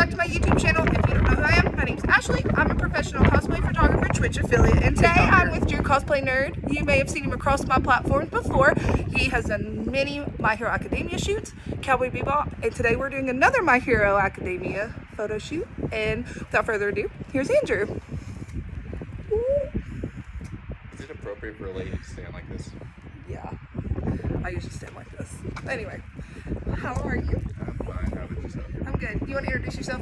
back to my YouTube channel. If you don't know who I am, my name's Ashley. I'm a professional cosplay photographer, Twitch affiliate, and today I'm with Drew Cosplay Nerd. You may have seen him across my platforms before. He has done many My Hero Academia shoots, Cowboy Bebop, and today we're doing another My Hero Academia photo shoot. And without further ado, here's Andrew. Is it appropriate for a lady to stand like this? Yeah, I usually stand like this. Anyway, how are you? I'm fine. How about yourself? I'm good. You want to introduce yourself?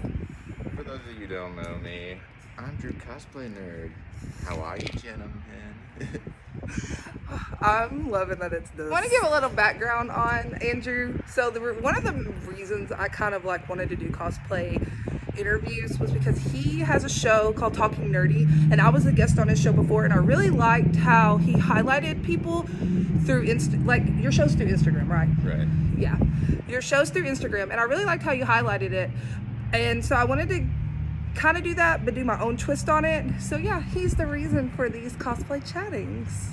For those of you who don't know me, I'm Drew Cosplay Nerd. How are you, gentlemen? I'm loving that it's this. I want to give a little background on Andrew. So one of the reasons I kind of like wanted to do cosplay interviews was because he has a show called Talking Nerdy, and I was a guest on his show before, and I really liked how he highlighted people through like your show's through Instagram, right? Right. Yeah, your show's through Instagram, and I really liked how you highlighted it, and so I wanted to kind of do that but do my own twist on it. So yeah, he's the reason for these cosplay chattings.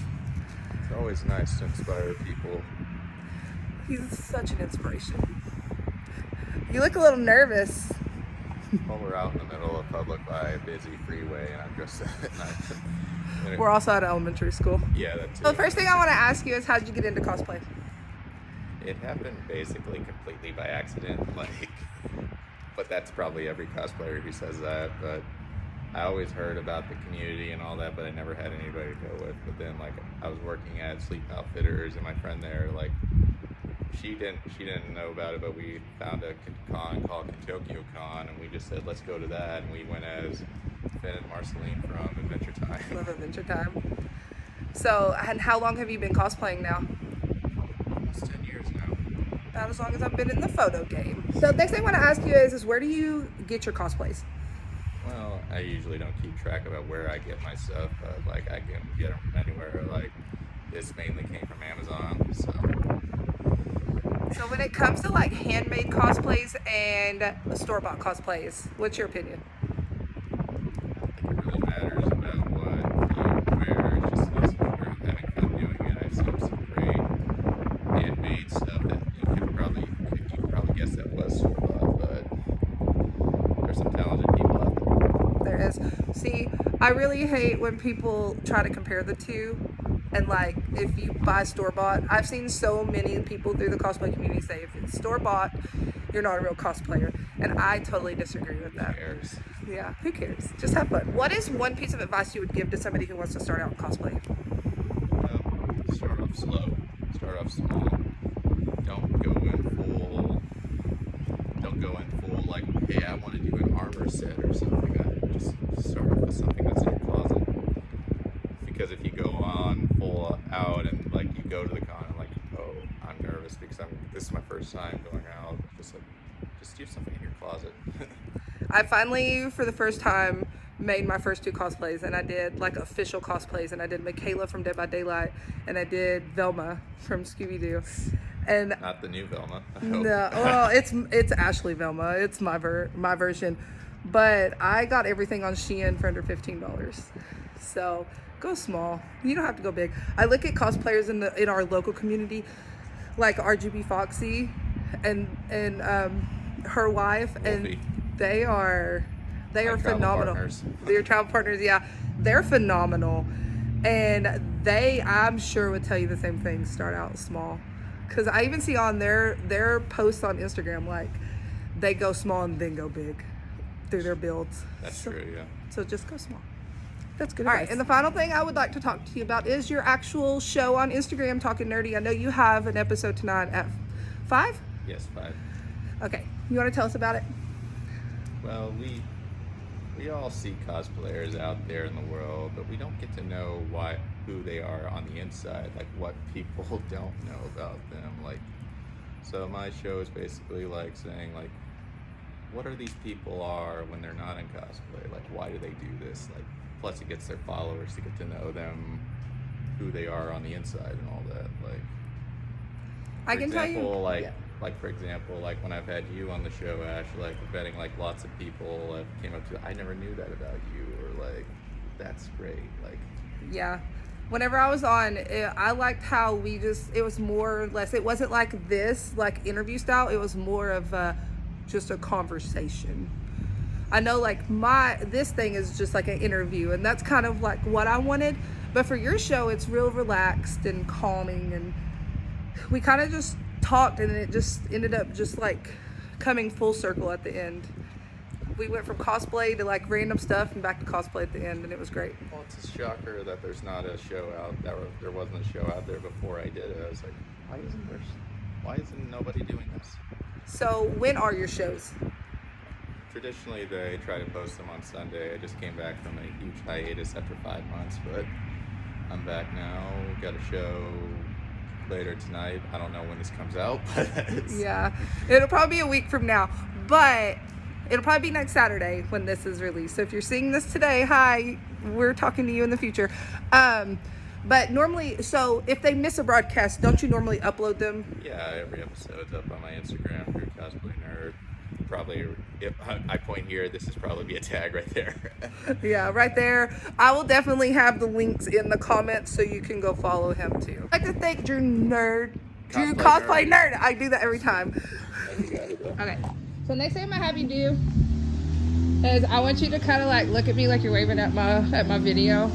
It's always nice to inspire people. He's such an inspiration. You look a little nervous. While we're out in the middle of public by a busy freeway and I'm dressed at night. We're also at elementary school. Yeah, that's it. So the first thing I want to ask you is, how did you get into cosplay? It happened basically completely by accident, but that's probably every cosplayer who says that. But I always heard about the community and all that, but I never had anybody to go with. But then, I was working at Sleep Outfitters, and my friend there, she didn't know about it, but we found a con called Tokyo Con, and we just said, let's go to that. And we went as Finn and Marceline from Adventure Time. Love Adventure Time. So, and how long have you been cosplaying now? Almost 10 years now. About as long as I've been in the photo game. So next thing I want to ask you is where do you get your cosplays? Well, I usually don't keep track about where I get my stuff, but I can get them from anywhere. This mainly came from Amazon, So when it comes to handmade cosplays and store-bought cosplays, what's your opinion? It really matters about what you wear. It's just this we're having fun doing it. I've seen some great handmade stuff that you could probably guess that was store-bought, but there's some talented people out there. There is. See, I really hate when people try to compare the two. And if you buy store-bought, I've seen so many people through the cosplay community say if it's store-bought, you're not a real cosplayer. And I totally disagree with that. Who cares? Yeah, who cares? Just have fun. What is one piece of advice you would give to somebody who wants to start out in cosplay? Start off slow. Start off small. Don't go in full hey, I want to do an armor set or something. Just start off with something that's in your closet. Because if you go on full out and you go to the con and oh, I'm nervous because this is my first time going out, just do something in your closet. I finally, for the first time, made my first 2 cosplays, and I did official cosplays, and I did Michaela from Dead by Daylight, and I did Velma from Scooby-Doo. And not the new Velma. No, well, it's Ashley Velma. It's my version, but I got everything on Shein for under $15. So go small. You don't have to go big. I look at cosplayers in our local community, like RGB Foxy, and her wife, Wolfie. and they are phenomenal. Partners. They're travel partners. Yeah, they're phenomenal, and I'm sure would tell you the same thing. Start out small. Because I even see on their posts on Instagram, they go small and then go big through their builds. That's true, yeah. So just go small. That's good. All right, and the final thing I would like to talk to you about is your actual show on Instagram, Talking Nerdy. I know you have an episode tonight at 5? Yes, 5. Okay, you want to tell us about it? Well, we all see cosplayers out there in the world, but we don't get to know who they are on the inside, what people don't know about them. So my show is basically saying what are these people are when they're not in cosplay? Why do they do this? Plus it gets their followers to get to know them, who they are on the inside and all that. I can tell you. For example, when I've had you on the show, Ash, betting lots of people came up to, I never knew that about you, or that's great. Yeah. Whenever I was on, I liked how it was more or less, it wasn't this, interview style. It was more of just a conversation. I know like this thing is just like an interview, and that's kind of like what I wanted. But for your show, it's real relaxed and calming, and we kind of just talked, and it just ended up just like coming full circle at the end. We went from cosplay to like random stuff and back to cosplay at the end, and it was great. Well, it's a shocker that there's not a show out there wasn't a show out there before I did it. I was like, why isn't nobody doing this? So when are your shows? Traditionally, they try to post them on Sunday. I just came back from a huge hiatus after 5 months, but I'm back now. Got a show later tonight. I don't know when this comes out, but yeah, it'll probably be a week from now, but it'll probably be next Saturday when this is released. So if you're seeing this today, hi, we're talking to you in the future. But normally, so if they miss a broadcast, don't you normally upload them? Yeah, every episode's up on my Instagram, DrewCosplayNerd. Probably, if I point here, this is probably be a tag right there. Yeah, right there. I will definitely have the links in the comments so you can go follow him too. I'd like to thank Drew Cosplay Nerd. I do that every time. Okay, so next thing I'm gonna have you do is I want you to kind of like look at me like you're waving at my video.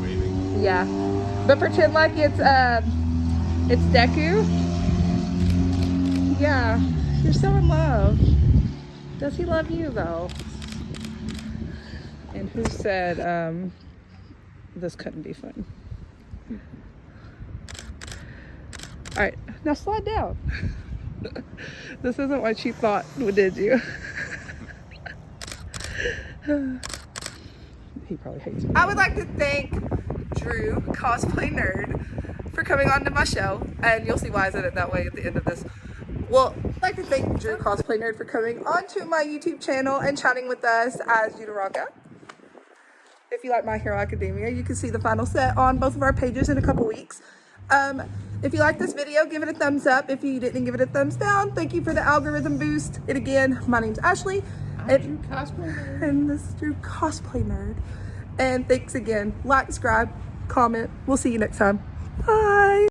Waving. Yeah, but pretend like it's Deku. Yeah, you're so in love. Does he love you though? And who said this couldn't be fun? All right, now slide down. This isn't what you thought, did you? He probably hates me. I would like to thank Drew Cosplay Nerd for coming on to my show, and you'll see why I said it that way at the end of this. Well, I'd like to thank Drew Cosplay Nerd for coming onto my YouTube channel and chatting with us as Yudaraka. If you like My Hero Academia, you can see the final set on both of our pages in a couple weeks. If you like this video, give it a thumbs up. If you didn't give it a thumbs down, thank you for the algorithm boost. And again, my name's Ashley. I'm Drew Cosplay Nerd. And this is Drew Cosplay Nerd. And thanks again. Like, subscribe, comment. We'll see you next time. Bye.